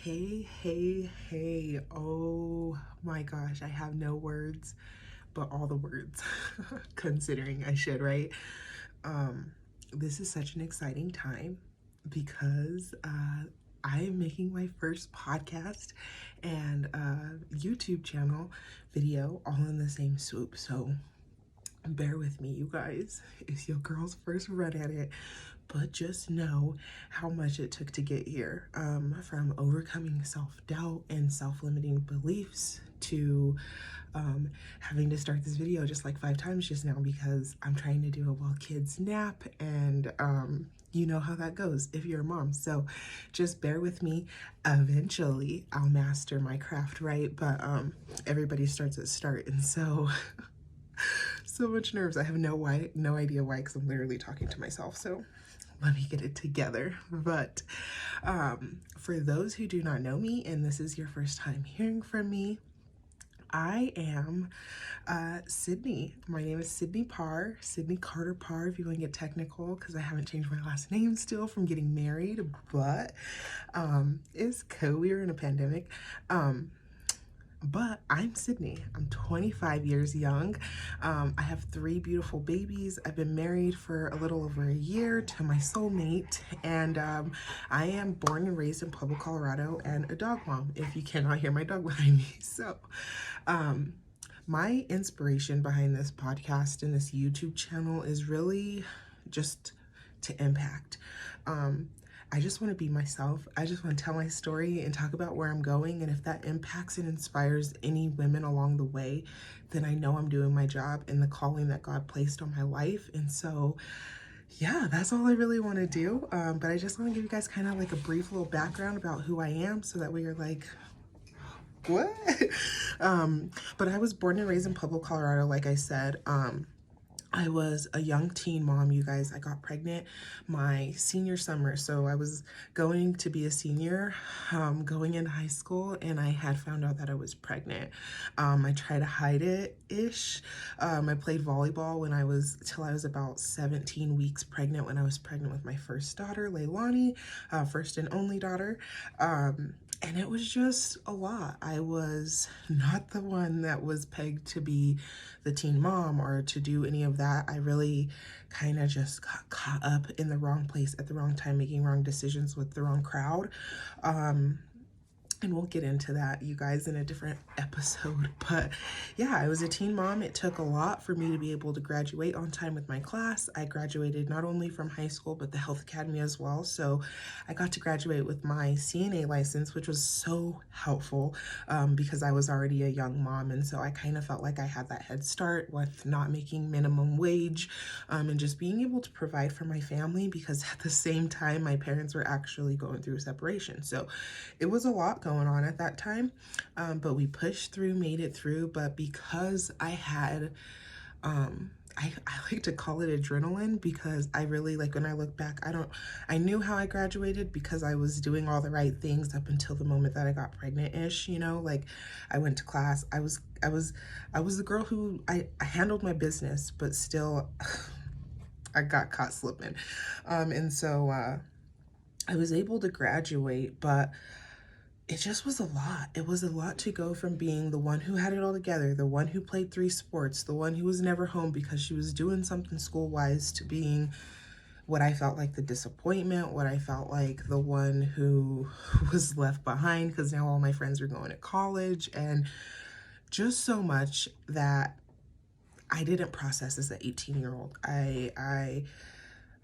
Hey. Oh my gosh, I have no words, but all the words, considering I should, right? Um, this is such an exciting time because I am making my first podcast and YouTube channel video all in the same swoop. So bear with me, you guys. It's your girl's first run at it, but just know how much it took to get here, from overcoming self-doubt and self-limiting beliefs to having to start this video just like 5 times just now because I'm trying to do it while kids nap, and you know how that goes if you're a mom. So just bear with me. Eventually I'll master my craft, right? But everybody starts at start, and so so much nerves. I have no idea why, because I'm literally talking to myself. So let me get it together. But for those who do not know me, and this is your first time hearing from me, I am Cydney. My name is Cydney Parr, Cydney Carter Parr, if you want to get technical, because I haven't changed my last name still from getting married, but it's cool. We were in a pandemic. But I'm Cydney. I'm 25 years young. I have 3 beautiful babies. I've been married for a little over a year to my soulmate, and I am born and raised in Pueblo, Colorado, and a dog mom, if you cannot hear my dog behind me. So my inspiration behind this podcast and this YouTube channel is really just to impact. I just want to be myself. I just want to tell my story and talk about where I'm going. And if that impacts and inspires any women along the way, then I know I'm doing my job and the calling that God placed on my life. And so, yeah, that's all I really want to do. But I just want to give you guys kind of like a brief little background about who I am, so that way you're like, what? But I was born and raised in Pueblo, Colorado, like I said. I was a young teen mom, you guys. I got pregnant my senior summer. So I was going to be a senior, going into high school, and I had found out that I was pregnant. I tried to hide it-ish. I played volleyball till I was about 17 weeks pregnant, when I was pregnant with my first daughter, Leilani, first and only daughter. And it was just a lot. I was not the one that was pegged to be the teen mom or to do any of that. I really kind of just got caught up in the wrong place at the wrong time, making wrong decisions with the wrong crowd. And we'll get into that, you guys, in a different episode. But yeah, I was a teen mom. It took a lot for me to be able to graduate on time with my class. I graduated not only from high school, but the health academy as well. So I got to graduate with my CNA license, which was so helpful because I was already a young mom. And so I kind of felt like I had that head start with not making minimum wage, and just being able to provide for my family, because at the same time, my parents were actually going through a separation. So it was a lot going on at that time, but we pushed through, made it through. But because I had I like to call it adrenaline, because I really, like, when I look back, I knew how I graduated because I was doing all the right things up until the moment that I got pregnant-ish, you know. Like, I went to class. I was the girl who I handled my business, but still I got caught slipping. And so I was able to graduate, but it just was a lot. It was a lot to go from being the one who had it all together, the one who played 3 sports, the one who was never home because she was doing something school-wise, to being what I felt like the disappointment, what I felt like the one who was left behind, because now all my friends were going to college, and just so much that I didn't process as an 18-year-old.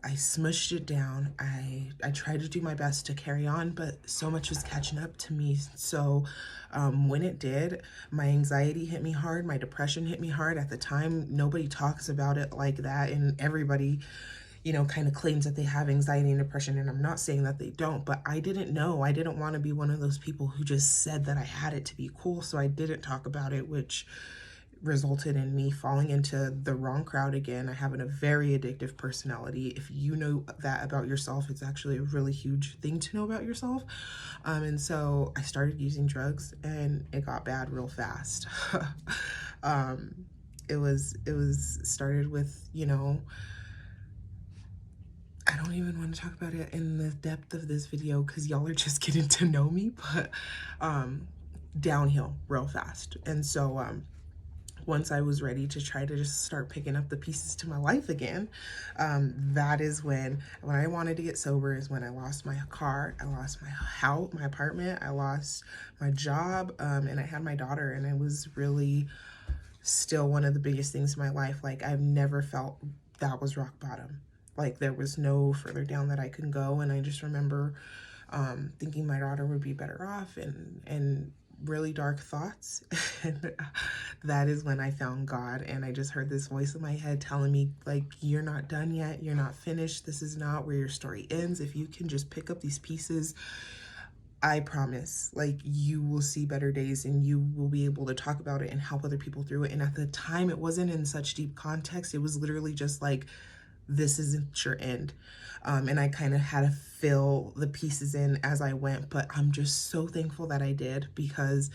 I smushed it down. I tried to do my best to carry on, but so much was catching up to me. So when it did, my anxiety hit me hard. My depression hit me hard. At the time, nobody talks about it like that, and everybody, you know, kind of claims that they have anxiety and depression, and I'm not saying that they don't, but I didn't know. I didn't want to be one of those people who just said that I had it to be cool, so I didn't talk about it, which resulted in me falling into the wrong crowd again. I have a very addictive personality. If you know that about yourself, it's actually a really huge thing to know about yourself. And so I started using drugs, and it got bad real fast. It was started with, you know, I don't even want to talk about it in the depth of this video because y'all are just getting to know me, but downhill real fast. And so once I was ready to try to just start picking up the pieces to my life again, that is when I wanted to get sober, is when I lost my car, I lost my house, my apartment, I lost my job, and I had my daughter, and it was really still one of the biggest things in my life. Like, I've never felt that was rock bottom. Like, there was no further down that I could go, and I just remember thinking my daughter would be better off, and really dark thoughts. And that is when I found God, and I just heard this voice in my head telling me, like, you're not done yet, you're not finished, this is not where your story ends. If you can just pick up these pieces, I promise, like, you will see better days, and you will be able to talk about it and help other people through it. And at the time, it wasn't in such deep context. It was literally just like, this isn't your end. And I kind of had to fill the pieces in as I went, but I'm just so thankful that I did, because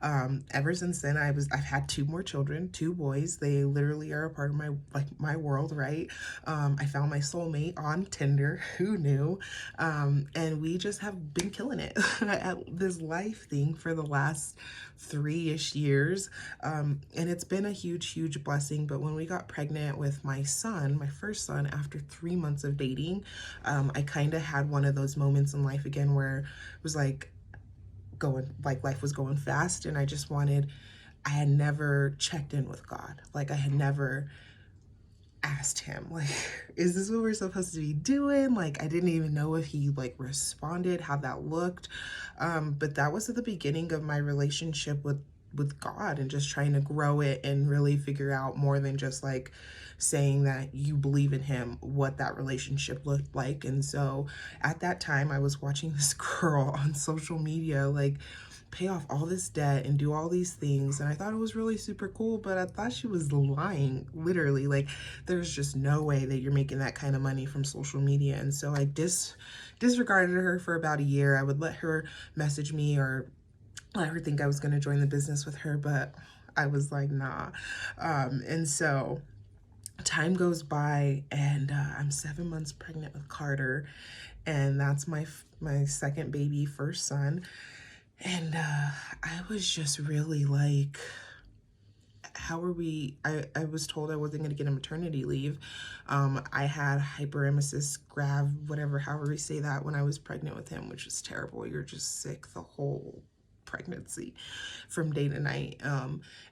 ever since then I've had 2 more children, 2 boys. They literally are a part of my world, right? I found my soulmate on Tinder. Who knew? And we just have been killing it at this life thing for the last 3-ish years. And it's been a huge blessing. But when we got pregnant with my son, my first son, after 3 months of dating, I kind of had one of those moments in life again where it was like life was going fast, and I had never checked in with God. Like, I had never asked him, like, is this what we're supposed to be doing? Like, I didn't even know if he like responded, how that looked. But that was at the beginning of my relationship with God, and just trying to grow it and really figure out, more than just like saying that you believe in him, what that relationship looked like. And so at that time, I was watching this girl on social media like pay off all this debt and do all these things, and I thought it was really super cool, but I thought she was lying, literally. Like, there's just no way that you're making that kind of money from social media. And so I disregarded her for about a year. I would let her message me or let her think I was going to join the business with her, but I was like, nah. And so time goes by, and I'm 7 months pregnant with Carter, and that's my second baby, first son. And I was just really like, how are we? I was told I wasn't going to get a maternity leave. I had hyperemesis grav, whatever, however we say that, when I was pregnant with him, which is terrible. You're just sick the whole pregnancy from day to night.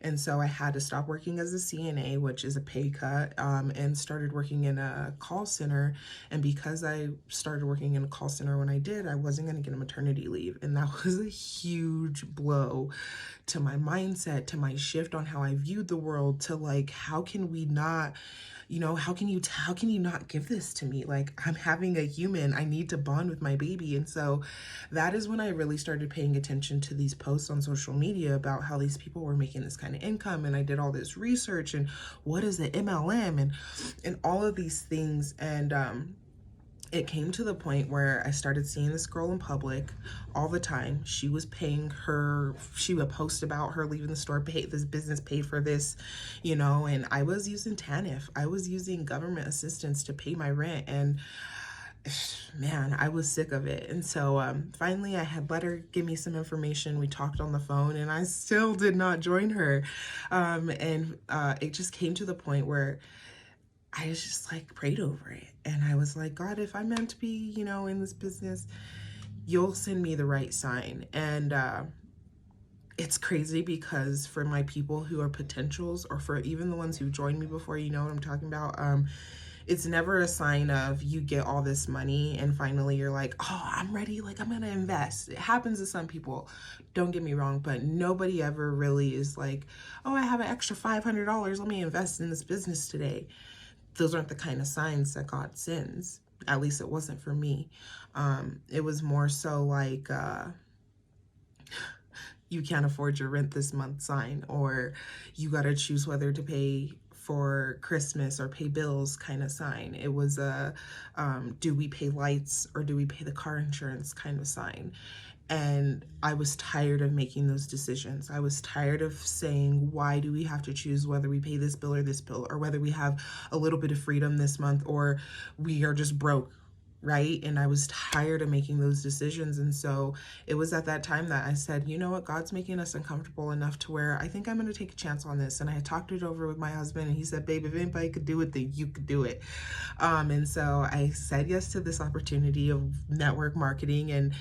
And so I had to stop working as a CNA, which is a pay cut, and started working in a call center. And because I started working in a call center when I did, I wasn't going to get a maternity leave. And that was a huge blow to my mindset, to my shift on how I viewed the world, to like, how can we not, how can you not give this to me? Like, I'm having a human, I need to bond with my baby. And so that is when I really started paying attention to these posts on social media about how these people were making this kind of income. And I did all this research, and what is the MLM, and all of these things. And it came to the point where I started seeing this girl in public all the time. She was paying she would post about her leaving the store, pay this business, pay for this, and I was using TANF. I was using government assistance to pay my rent, and man, I was sick of it. And so finally I had let her give me some information. We talked on the phone, and I still did not join her. And it just came to the point where I just like prayed over it. And I was like, God, if I'm meant to be, in this business, you'll send me the right sign. And it's crazy, because for my people who are potentials, or for even the ones who joined me before, you know what I'm talking about, it's never a sign of you get all this money and finally you're like, oh, I'm ready, like I'm gonna invest. It happens to some people, don't get me wrong, but nobody ever really is like, oh, I have an extra $500, let me invest in this business today. Those aren't the kind of signs that God sends. At least it wasn't for me. It was more so like, you can't afford your rent this month sign, or you got to choose whether to pay for Christmas or pay bills kind of sign. It was a, do we pay lights or do we pay the car insurance kind of sign. And I was tired of making those decisions. I was tired of saying, why do we have to choose whether we pay this bill, or whether we have a little bit of freedom this month, or we are just broke right? And I was tired of making those decisions. And so it was at that time that I said, you know what, God's making us uncomfortable enough to where I think I'm going to take a chance on this. And I talked it over with my husband, and he said, babe, if anybody could do it, then you could do it. And so I said yes to this opportunity of network marketing and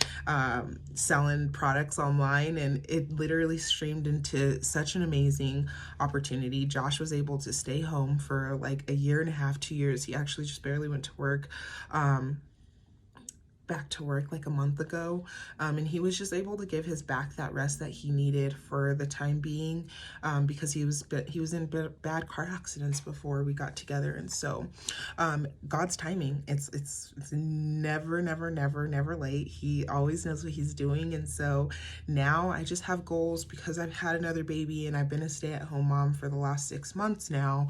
selling products online. And it literally streamed into such an amazing opportunity. Josh was able to stay home for like a year and a half, 2 years. He actually just barely went to work. Back to work like a month ago, and he was just able to give his back that rest that he needed for the time being, because he was in bad car accidents before we got together. And so God's timing, it's never late. He always knows what he's doing. And so now I just have goals because I've had another baby and I've been a stay-at-home mom for the last 6 months now.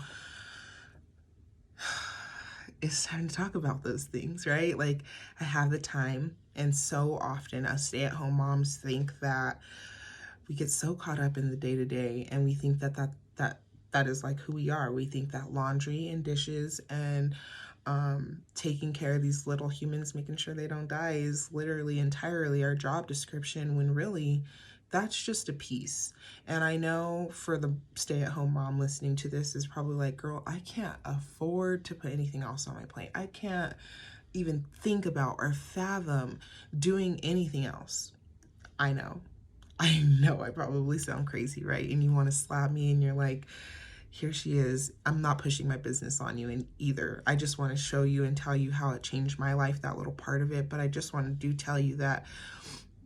It's time to talk about those things, right? Like, I have the time, and so often us stay-at-home moms think that we get so caught up in the day-to-day, and we think that is like who we are. We think that laundry and dishes and taking care of these little humans, making sure they don't die, is literally entirely our job description, when really that's just a piece. And I know for the stay-at-home mom listening to this is probably like, girl, I can't afford to put anything else on my plate. I can't even think about or fathom doing anything else. I know I probably sound crazy, right? And you want to slap me and you're like, here she is. I'm not pushing my business on you and either. I just want to show you and tell you how it changed my life, that little part of it. But I just want to tell you that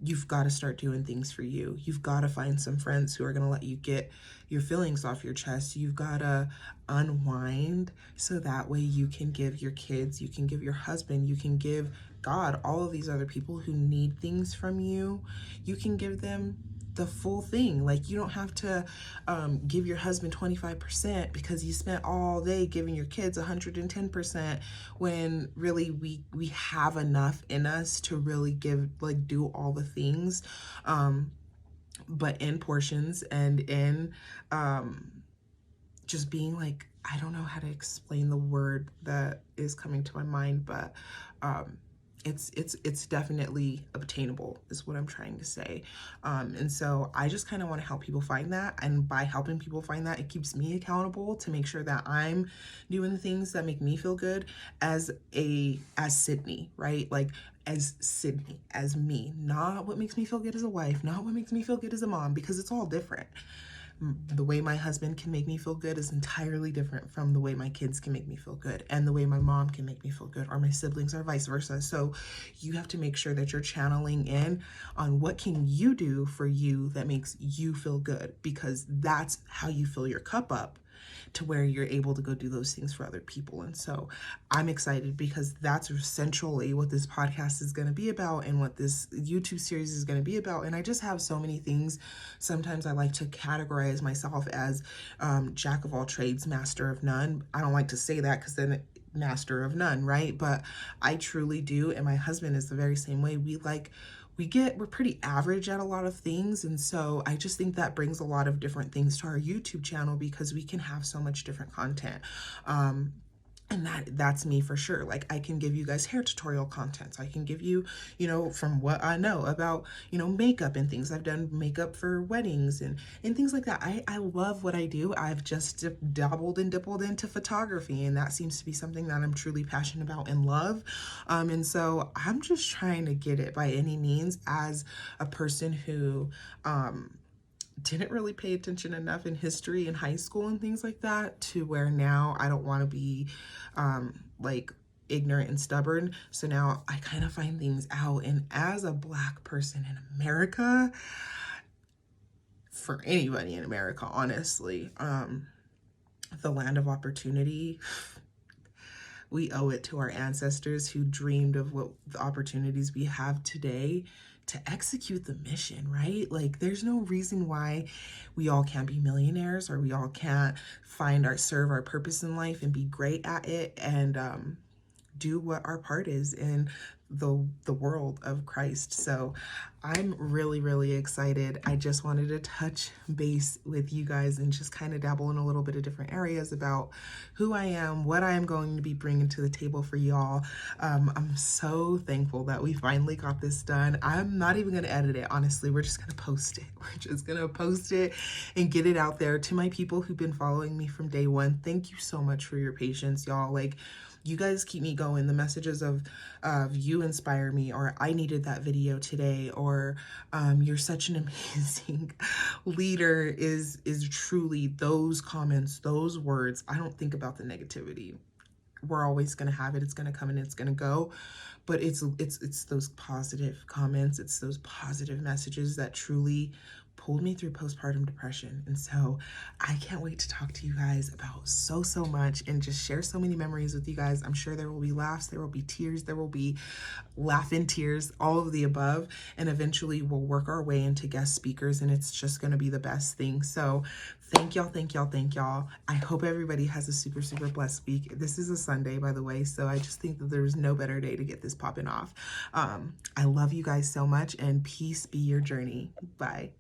you've got to start doing things for you. You've got to find some friends who are going to let you get your feelings off your chest. You've got to unwind so that way you can give your kids, you can give your husband, you can give God, all of these other people who need things from you. You can give them the full thing. Like, you don't have to give your husband 25% because you spent all day giving your kids 110%, when really we have enough in us to really give, like, do all the things, but in portions and in just being like, I don't know how to explain the word that is coming to my mind, but it's definitely obtainable is what I'm trying to say. And so I just kind of want to help people find that. And by helping people find that, it keeps me accountable to make sure that I'm doing the things that make me feel good as Cydney, right? Like, as Cydney, as me, not what makes me feel good as a wife, not what makes me feel good as a mom, because it's all different. The way my husband can make me feel good is entirely different from the way my kids can make me feel good, and the way my mom can make me feel good, or my siblings, or vice versa. So you have to make sure that you're channeling in on what can you do for you that makes you feel good, because that's how you fill your cup up to where you're able to go do those things for other people. And so I'm excited because that's essentially what this podcast is going to be about and what this YouTube series is going to be about. And I just have so many things. Sometimes I like to categorize myself as jack of all trades, master of none. I don't like to say that because then master of none, right? But I truly do. And my husband is the very same way. We're pretty average at a lot of things. And so I just think that brings a lot of different things to our YouTube channel, because we can have so much different content. And that's me for sure. Like, I can give you guys hair tutorial content. I can give you, from what I know about, makeup and things. I've done makeup for weddings and things like that. I love what I do. I've just dabbled and dippled into photography, and that seems to be something that I'm truly passionate about and love. And so I'm just trying to get it by any means as a person who, didn't really pay attention enough in history in high school and things like that, to where now I don't want to be like ignorant and stubborn. So now I kind of find things out. And as a Black person in America, for anybody in America, honestly, the land of opportunity, we owe it to our ancestors who dreamed of what the opportunities we have today to execute the mission, right? Like, there's no reason why we all can't be millionaires, or we all can't serve our purpose in life and be great at it, and do what our part is in the world of Christ. So I'm really, really excited. I just wanted to touch base with you guys and just kind of dabble in a little bit of different areas about who I am, what I am going to be bringing to the table for y'all. I'm so thankful that we finally got this done. I'm not even going to edit it, honestly. We're just going to post it. We're just going to post it and get it out there. To my people who've been following me from day one, thank you so much for your patience, y'all. Like, you guys keep me going. The messages of you inspire me, or I needed that video today, or you're such an amazing leader is truly those comments, those words. I don't think about the negativity. We're always going to have it. It's going to come and it's going to go. But it's those positive comments. It's those positive messages that truly pulled me through postpartum depression. And so I can't wait to talk to you guys about so much and just share so many memories with you guys. I'm sure there will be laughs, there will be tears, there will be laughing tears, all of the above. And eventually we'll work our way into guest speakers, and it's just going to be the best thing. So thank y'all, thank y'all, thank y'all. I hope everybody has a super blessed week. This is a Sunday, by the way, so I just think that there's no better day to get this popping off. I love you guys so much, and peace be your journey. Bye.